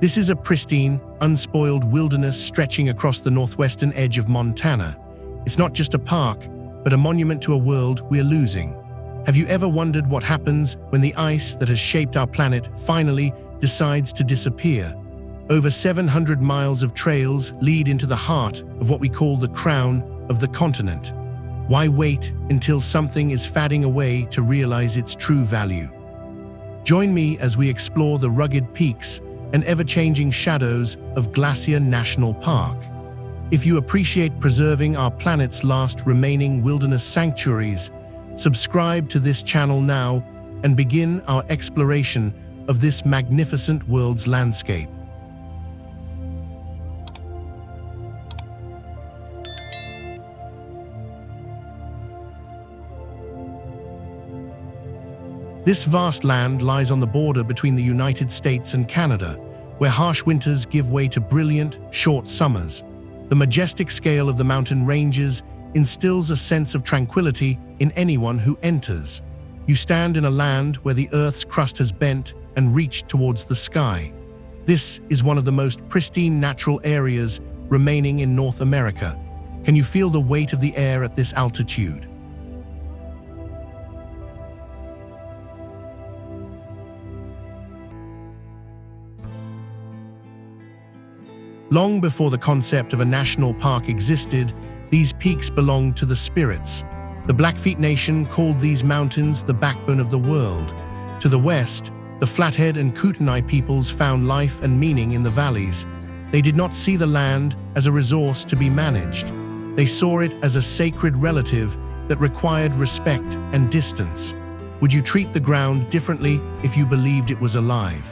This is a pristine, unspoiled wilderness stretching across the northwestern edge of Montana. It's not just a park, but a monument to a world we're losing. Have you ever wondered what happens when the ice that has shaped our planet finally decides to disappear? Over 700 miles of trails lead into the heart of what we call the crown of the continent. Why wait until something is fading away to realize its true value? Join me as we explore the rugged peaks and ever-changing shadows of Glacier National Park. If you appreciate preserving our planet's last remaining wilderness sanctuaries, subscribe to this channel now and begin our exploration of this magnificent world's landscape. This vast land lies on the border between the United States and Canada, where harsh winters give way to brilliant, short summers. The majestic scale of the mountain ranges instills a sense of tranquility in anyone who enters. You stand in a land where the Earth's crust has bent and reached towards the sky. This is one of the most pristine natural areas remaining in North America. Can you feel the weight of the air at this altitude? Long before the concept of a national park existed, these peaks belonged to the spirits. The Blackfeet Nation called these mountains the backbone of the world. To the west, the Flathead and Kootenai peoples found life and meaning in the valleys. They did not see the land as a resource to be managed. They saw it as a sacred relative that required respect and distance. Would you treat the ground differently if you believed it was alive?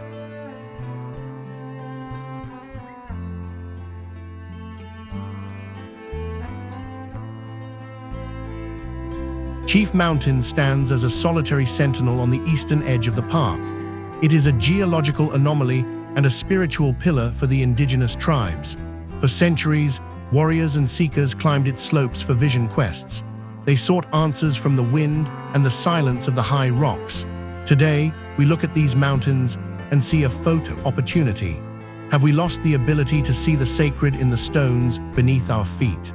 Chief Mountain stands as a solitary sentinel on the eastern edge of the park. It is a geological anomaly and a spiritual pillar for the indigenous tribes. For centuries, warriors and seekers climbed its slopes for vision quests. They sought answers from the wind and the silence of the high rocks. Today, we look at these mountains and see a photo opportunity. Have we lost the ability to see the sacred in the stones beneath our feet?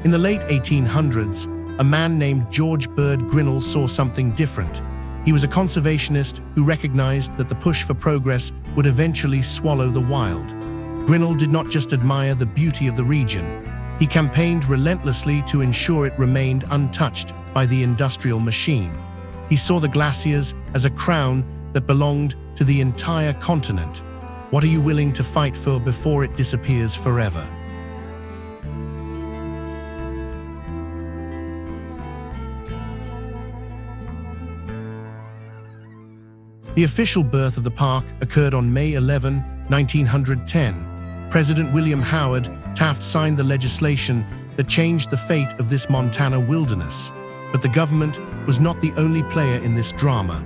In the late 1800s, a man named George Bird Grinnell saw something different. He was a conservationist who recognized that the push for progress would eventually swallow the wild. Grinnell did not just admire the beauty of the region. He campaigned relentlessly to ensure it remained untouched by the industrial machine. He saw the glaciers as a crown that belonged to the entire continent. What are you willing to fight for before it disappears forever? The official birth of the park occurred on May 11, 1910. President William Howard Taft signed the legislation that changed the fate of this Montana wilderness. But the government was not the only player in this drama.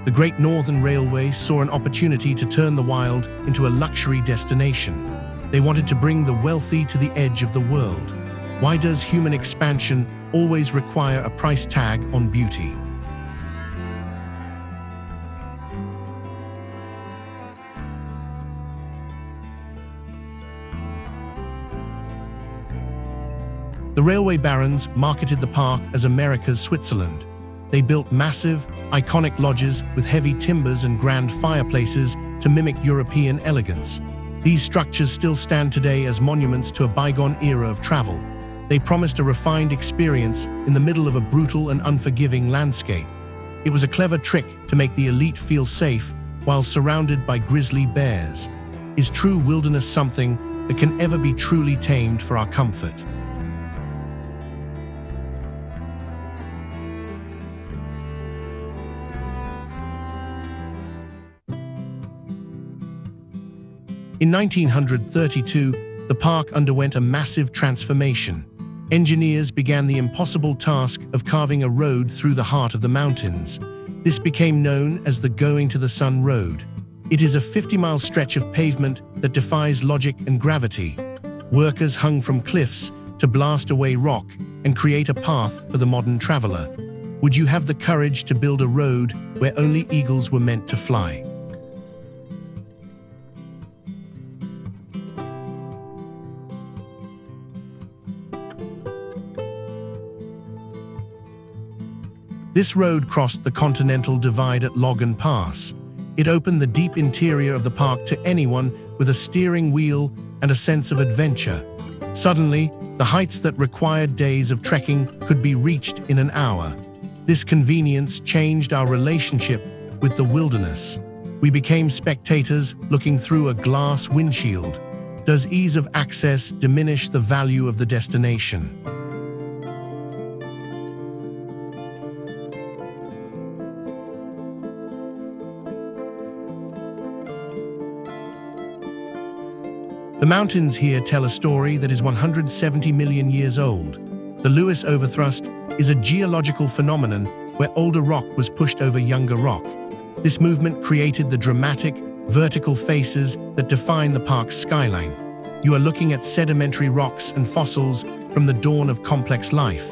The Great Northern Railway saw an opportunity to turn the wild into a luxury destination. They wanted to bring the wealthy to the edge of the world. Why does human expansion always require a price tag on beauty? The railway barons marketed the park as America's Switzerland. They built massive, iconic lodges with heavy timbers and grand fireplaces to mimic European elegance. These structures still stand today as monuments to a bygone era of travel. They promised a refined experience in the middle of a brutal and unforgiving landscape. It was a clever trick to make the elite feel safe while surrounded by grizzly bears. Is true wilderness something that can ever be truly tamed for our comfort? In 1932, the park underwent a massive transformation. Engineers began the impossible task of carving a road through the heart of the mountains. This became known as the Going to the Sun Road. It is a 50-mile stretch of pavement that defies logic and gravity. Workers hung from cliffs, to blast away rock and create a path for the modern traveler? Would you have the courage to build a road where only eagles were meant to fly? This road crossed the continental divide at Logan Pass. It opened the deep interior of the park to anyone with a steering wheel and a sense of adventure. Suddenly, the heights that required days of trekking could be reached in an hour. This convenience changed our relationship with the wilderness. We became spectators looking through a glass windshield. Does ease of access diminish the value of the destination? The mountains here tell a story that is 170 million years old. The Lewis overthrust is a geological phenomenon where older rock was pushed over younger rock. This movement created the dramatic, vertical faces that define the park's skyline. You are looking at sedimentary rocks and fossils from the dawn of complex life.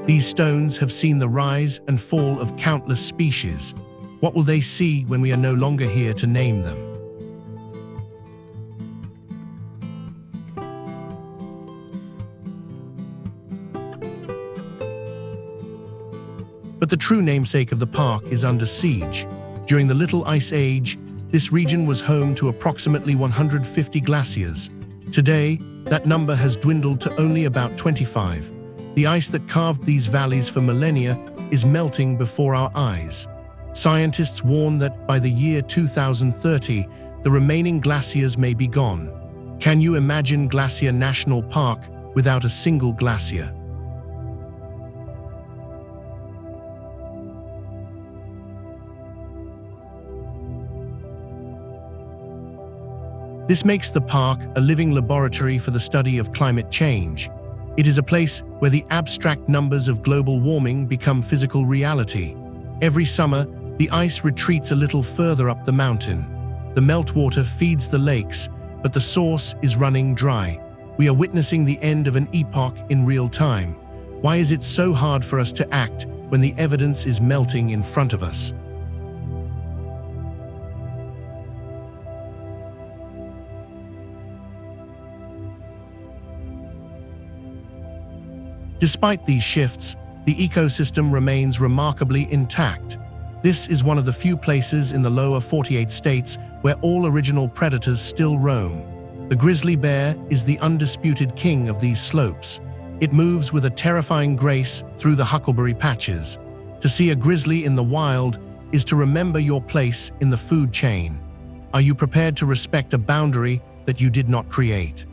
These stones have seen the rise and fall of countless species. What will they see when we are no longer here to name them? But the true namesake of the park is under siege. During the Little Ice Age, this region was home to approximately 150 glaciers. Today, that number has dwindled to only about 25. The ice that carved these valleys for millennia is melting before our eyes. Scientists warn that by the year 2030, the remaining glaciers may be gone. Can you imagine Glacier National Park without a single glacier? This makes the park a living laboratory for the study of climate change. It is a place where the abstract numbers of global warming become physical reality. Every summer, the ice retreats a little further up the mountain. The meltwater feeds the lakes, but the source is running dry. We are witnessing the end of an epoch in real time. Why is it so hard for us to act when the evidence is melting in front of us? Despite these shifts, the ecosystem remains remarkably intact. This is one of the few places in the lower 48 states where all original predators still roam. The grizzly bear is the undisputed king of these slopes. It moves with a terrifying grace through the huckleberry patches. To see a grizzly in the wild is to remember your place in the food chain. Are you prepared to respect a boundary that you did not create?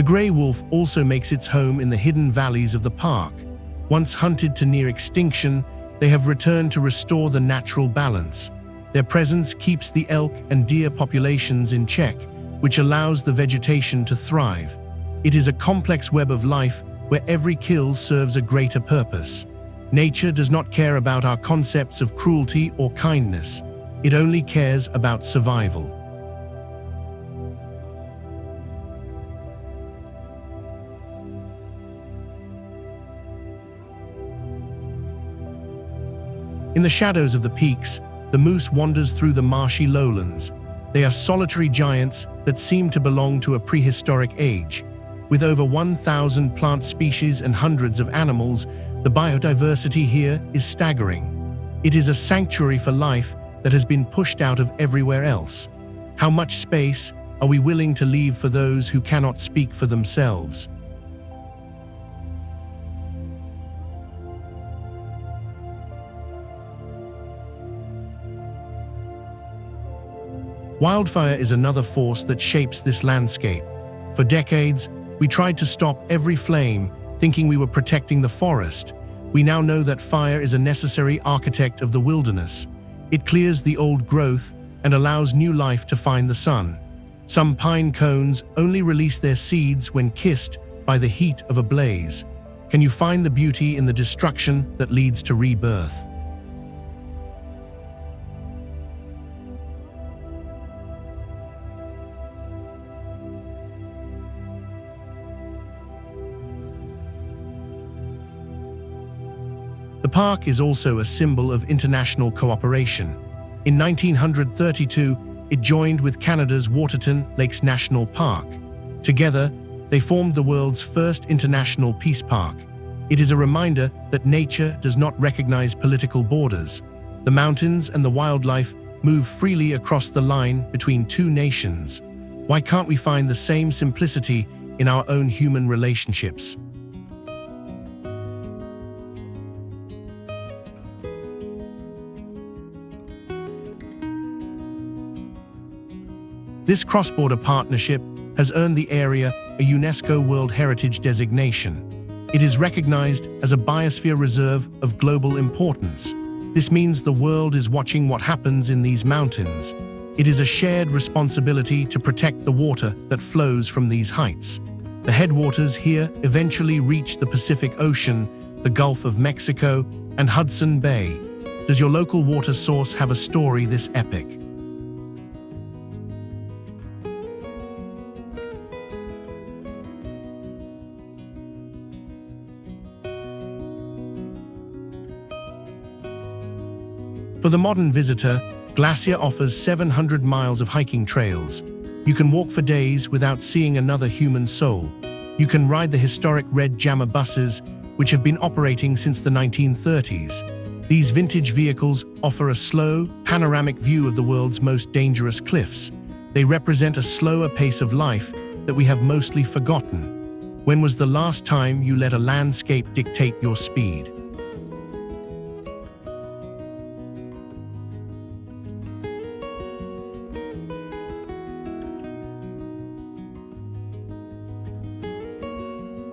The gray wolf also makes its home in the hidden valleys of the park. Once hunted to near extinction, they have returned to restore the natural balance. Their presence keeps the elk and deer populations in check, which allows the vegetation to thrive. It is a complex web of life where every kill serves a greater purpose. Nature does not care about our concepts of cruelty or kindness. It only cares about survival. In the shadows of the peaks, the moose wanders through the marshy lowlands. They are solitary giants that seem to belong to a prehistoric age. With over 1,000 plant species and hundreds of animals, the biodiversity here is staggering. It is a sanctuary for life that has been pushed out of everywhere else. How much space are we willing to leave for those who cannot speak for themselves? Wildfire is another force that shapes this landscape. For decades, we tried to stop every flame, thinking we were protecting the forest. We now know that fire is a necessary architect of the wilderness. It clears the old growth and allows new life to find the sun. Some pine cones only release their seeds when kissed by the heat of a blaze. Can you find the beauty in the destruction that leads to rebirth? The park is also a symbol of international cooperation. In 1932, it joined with Canada's Waterton Lakes National Park. Together, they formed the world's first international peace park. It is a reminder that nature does not recognize political borders. The mountains and the wildlife move freely across the line between two nations. Why can't we find the same simplicity in our own human relationships? This cross-border partnership has earned the area a UNESCO World Heritage designation. It is recognized as a biosphere reserve of global importance. This means the world is watching what happens in these mountains. It is a shared responsibility to protect the water that flows from these heights. The headwaters here eventually reach the Pacific Ocean, the Gulf of Mexico, and Hudson Bay. Does your local water source have a story this epic? For the modern visitor, Glacier offers 700 miles of hiking trails. You can walk for days without seeing another human soul. You can ride the historic red Jammer buses, which have been operating since the 1930s. These vintage vehicles offer a slow, panoramic view of the world's most dangerous cliffs. They represent a slower pace of life that we have mostly forgotten. When was the last time you let a landscape dictate your speed?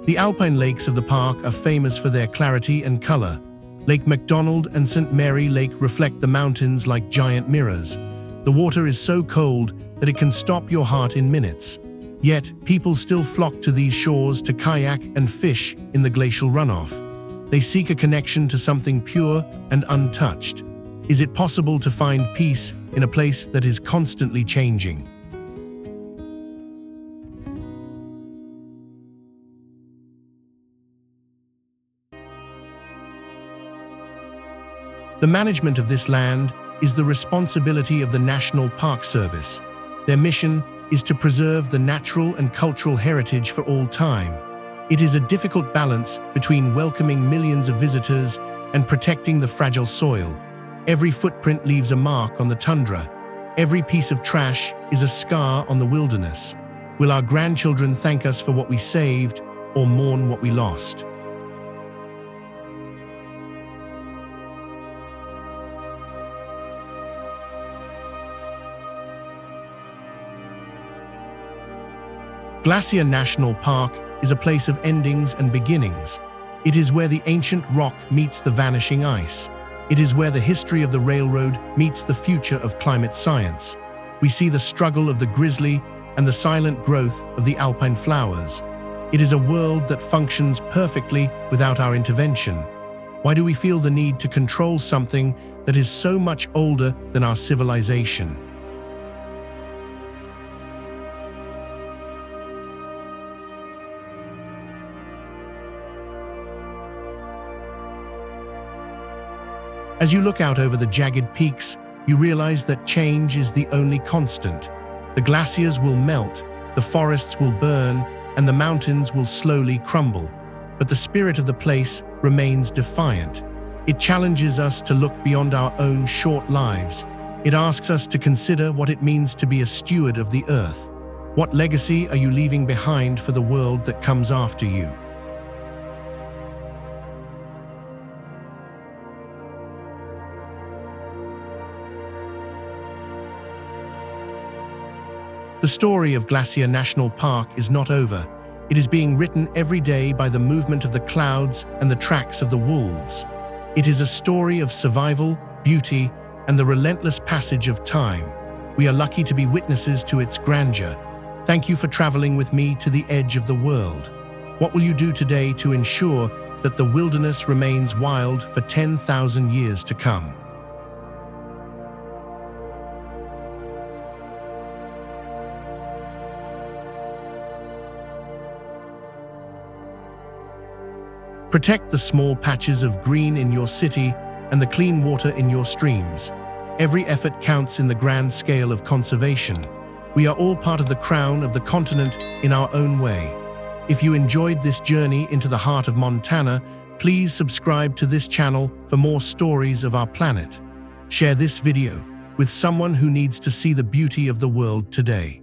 The alpine lakes of the park are famous for their clarity and color. Lake MacDonald and St. Mary Lake reflect the mountains like giant mirrors. The water is so cold that it can stop your heart in minutes. Yet, people still flock to these shores to kayak and fish in the glacial runoff. They seek a connection to something pure and untouched. Is it possible to find peace in a place that is constantly changing? The management of this land is the responsibility of the National Park Service. Their mission is to preserve the natural and cultural heritage for all time. It is a difficult balance between welcoming millions of visitors and protecting the fragile soil. Every footprint leaves a mark on the tundra. Every piece of trash is a scar on the wilderness. Will our grandchildren thank us for what we saved or mourn what we lost? Glacier National Park is a place of endings and beginnings. It is where the ancient rock meets the vanishing ice. It is where the history of the railroad meets the future of climate science. We see the struggle of the grizzly and the silent growth of the alpine flowers. It is a world that functions perfectly without our intervention. Why do we feel the need to control something that is so much older than our civilization? As you look out over the jagged peaks, you realize that change is the only constant. The glaciers will melt, the forests will burn, and the mountains will slowly crumble. But the spirit of the place remains defiant. It challenges us to look beyond our own short lives. It asks us to consider what it means to be a steward of the earth. What legacy are you leaving behind for the world that comes after you? The story of Glacier National Park is not over. It is being written every day by the movement of the clouds and the tracks of the wolves. It is a story of survival, beauty, and the relentless passage of time. We are lucky to be witnesses to its grandeur. Thank you for traveling with me to the edge of the world. What will you do today to ensure that the wilderness remains wild for 10,000 years to come? Protect the small patches of green in your city and the clean water in your streams. Every effort counts in the grand scale of conservation. We are all part of the crown of the continent in our own way. If you enjoyed this journey into the heart of Montana, please subscribe to this channel for more stories of our planet. Share this video with someone who needs to see the beauty of the world today.